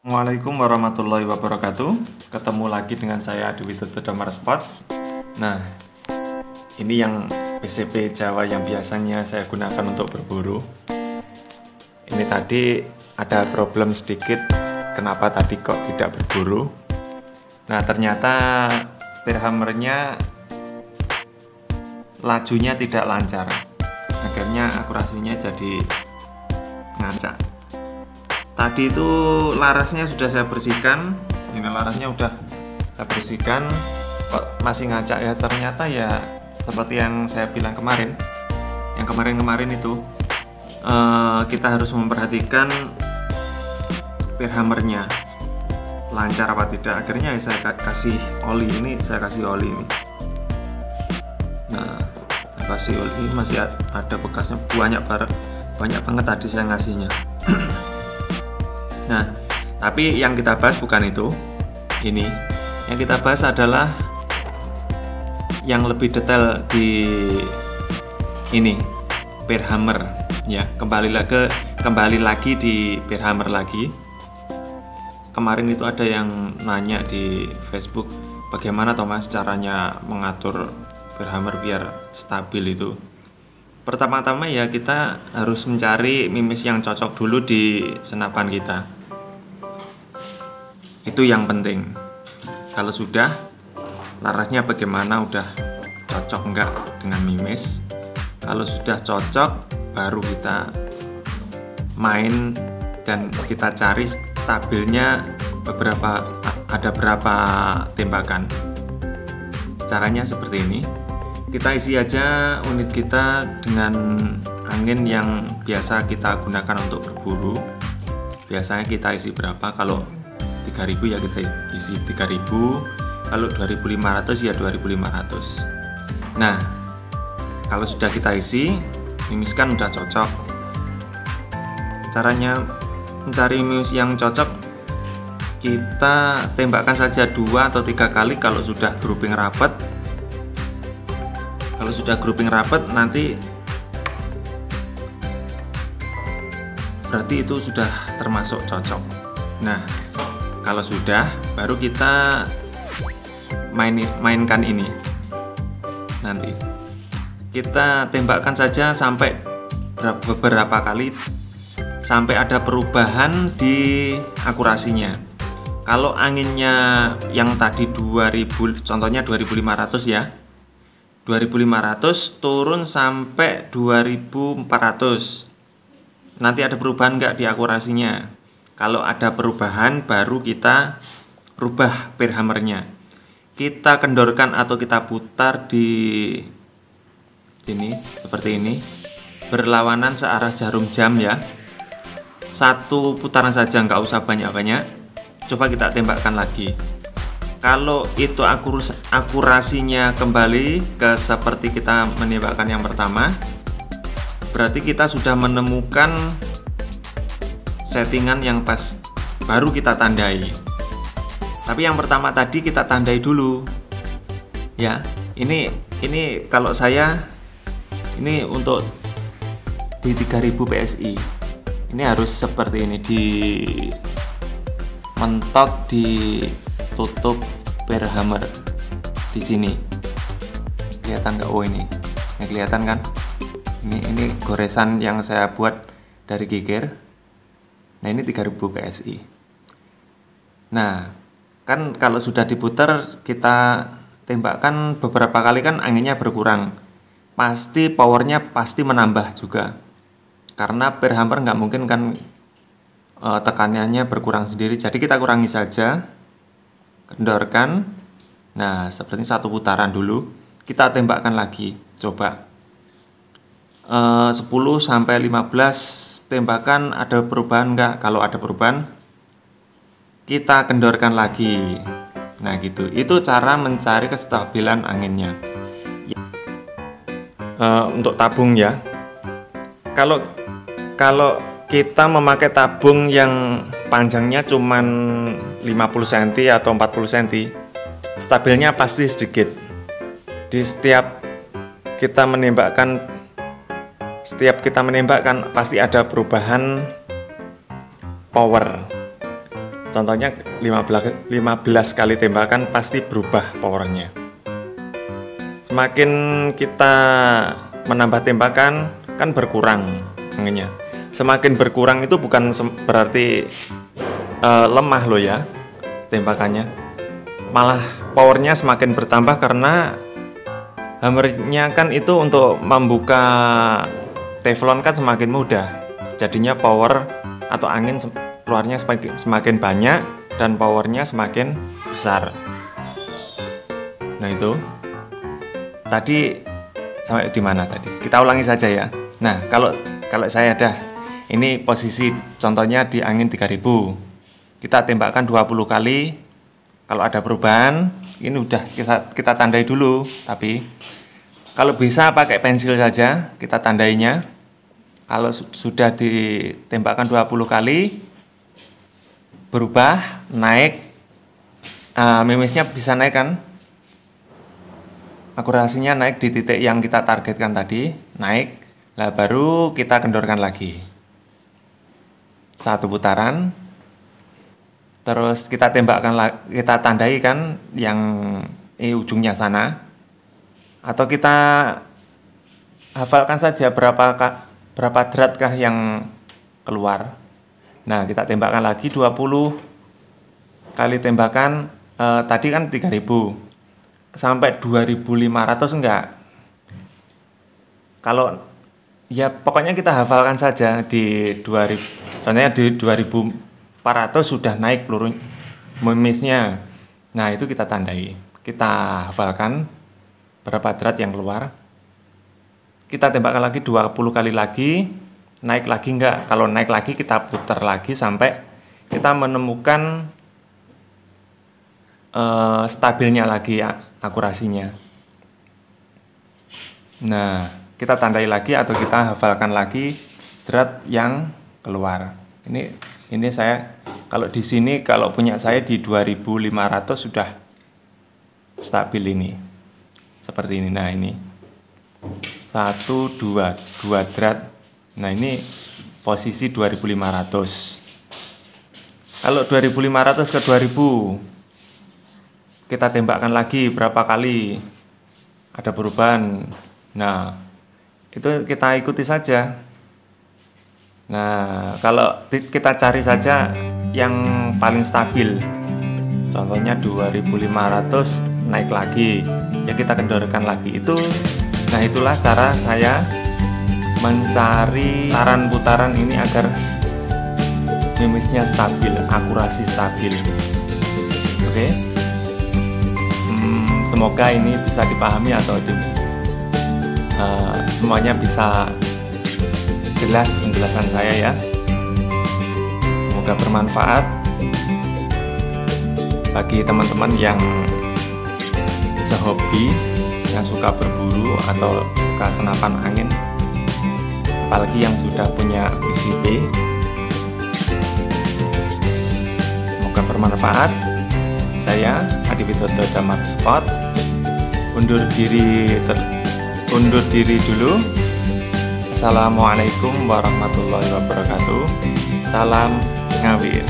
Assalamualaikum warahmatullahi wabarakatuh. Ketemu lagi dengan saya Dewi Tutu Damar Spot. Nah, ini yang PCB Jawa yang biasanya saya gunakan untuk berburu. Ini tadi ada problem sedikit, kenapa tadi kok tidak berburu. Nah, ternyata hammernya lajunya tidak lancar. Akhirnya akurasinya jadi ngancak. Tadi itu larasnya sudah saya bersihkan. Ini larasnya udah saya bersihkan, kok masih ngacak ya. Ternyata ya seperti yang saya bilang kemarin, yang kemarin itu kita harus memperhatikan hammernya lancar apa tidak. Akhirnya ya saya kasih oli ini, Nah, kasih oli ini masih ada bekasnya, banyak banget tadi saya ngasihnya. Nah, tapi yang kita bahas bukan itu. Ini yang kita bahas adalah yang lebih detail di ini hammer ya. Kembali lagi di hammer lagi. Kemarin itu ada yang nanya di Facebook, bagaimana Thomas caranya mengatur hammer biar stabil itu. Pertama-tama ya kita harus mencari mimis yang cocok dulu di senapan kita. Itu yang penting. Kalau sudah, larasnya bagaimana, udah cocok enggak dengan mimis. Kalau sudah cocok, baru kita main dan kita cari stabilnya ada berapa tembakan. Caranya seperti ini. Kita isi aja unit kita dengan angin yang biasa kita gunakan untuk berburu. Biasanya kita isi berapa? Kalau 3000 ya kita isi 3000, kalau 2500 ya 2500. Nah, kalau sudah kita isi, mimiskan udah cocok. Caranya mencari mimis yang cocok, kita tembakkan saja 2 atau 3 kali. Kalau sudah grouping rapat, nanti berarti itu sudah termasuk cocok. Nah, kalau sudah, baru kita mainkan ini. Nanti kita tembakkan saja sampai beberapa kali sampai ada perubahan di akurasinya. Kalau anginnya yang tadi 2000, contohnya 2500 ya, 2500 turun sampai 2400. Nanti ada perubahan nggak di akurasinya? Kalau ada perubahan, baru kita rubah hammernya. Kita kendorkan atau kita putar di sini seperti ini, berlawanan searah jarum jam ya. Satu putaran saja, nggak usah banyak-banyak. Coba kita tembakkan lagi. Kalau itu akurasinya kembali ke seperti kita menembakkan yang pertama, berarti kita sudah menemukan settingan yang pas, baru kita tandai. Tapi yang pertama tadi kita tandai dulu ya. Ini kalau saya ini untuk di 3000 PSI ini harus seperti ini, di mentok, ditutup hammer di sini. Kelihatan nggak? Oh ini kelihatan kan? Ini goresan yang saya buat dari geger. Nah, ini 3000 PSI. Nah, kan kalau sudah diputar, kita tembakkan beberapa kali kan anginnya berkurang. Pasti powernya pasti menambah juga. Karena hammer nggak mungkin kan tekanannya berkurang sendiri. Jadi kita kurangi saja. Kendorkan. Nah, seperti satu putaran dulu. Kita tembakkan lagi. Coba 10 sampai 15 tembakan, ada perubahan enggak? Kalau ada perubahan, kita kendorkan lagi. Nah, gitu. Itu cara mencari kestabilan anginnya. Untuk tabung ya. Kalau kita memakai tabung yang panjangnya cuman 50 cm atau 40 cm, stabilnya pasti sedikit. Di setiap kita menembakkan pasti ada perubahan power. Contohnya 15 kali tembakan pasti berubah powernya. Semakin kita menambah tembakan kan berkurang anginnya. Semakin berkurang itu bukan berarti lemah loh ya tembakannya. Malah powernya semakin bertambah karena hammernya kan itu untuk membuka teflon kan semakin mudah. Jadinya power atau angin keluarnya semakin banyak dan powernya semakin besar. Nah itu tadi sampai di mana tadi? Kita ulangi saja ya. Nah kalau saya dah ini posisi contohnya di angin 3000. Kita tembakkan 20 kali. Kalau ada perubahan ini udah kita tandai dulu. Tapi kalau bisa pakai pensil saja kita tandainya. Kalau sudah ditembakkan 20 kali berubah, naik, mimisnya bisa naik kan, akurasinya naik di titik yang kita targetkan tadi, naik, lah baru kita kendorkan lagi 1 putaran, terus kita tembakkan, kita tandai kan yang ujungnya sana, atau kita hafalkan saja berapa deratkah yang keluar. Nah kita tembakkan lagi 20 kali tembakan, tadi kan 3000 sampai 2500 enggak. Kalau ya pokoknya kita hafalkan saja di 2000, contohnya di 2400 sudah naik peluru mimisnya. Nah itu kita tandai, kita hafalkan berapa derat yang keluar. Kita tembakkan lagi 20 kali lagi. Naik lagi enggak? Kalau naik lagi kita putar lagi sampai kita menemukan stabilnya lagi akurasinya. Nah kita tandai lagi atau kita hafalkan lagi derat yang keluar. Ini saya kalau di sini kalau punya saya di 2500 sudah stabil ini seperti ini. Nah ini 1 2 derat. Nah ini posisi 2500. Kalau 2500 ke 2000 kita tembakkan lagi berapa kali ada perubahan. Nah itu kita ikuti saja. Nah kalau kita cari saja yang paling stabil, contohnya 2500 naik lagi, ya kita kendorkan lagi itu. Nah itulah cara saya mencari putaran ini agar mimisnya stabil, akurasi stabil. Oke. Semoga ini bisa dipahami atau semuanya bisa jelas penjelasan saya ya. Semoga bermanfaat bagi teman-teman yang sehobi, yang suka berburu atau suka senapan angin, apalagi yang sudah punya PCB. Semoga bermanfaat. Saya Adi Widodo Damar Spot undur diri dulu. Assalamualaikum warahmatullahi wabarakatuh. Salam ngawir.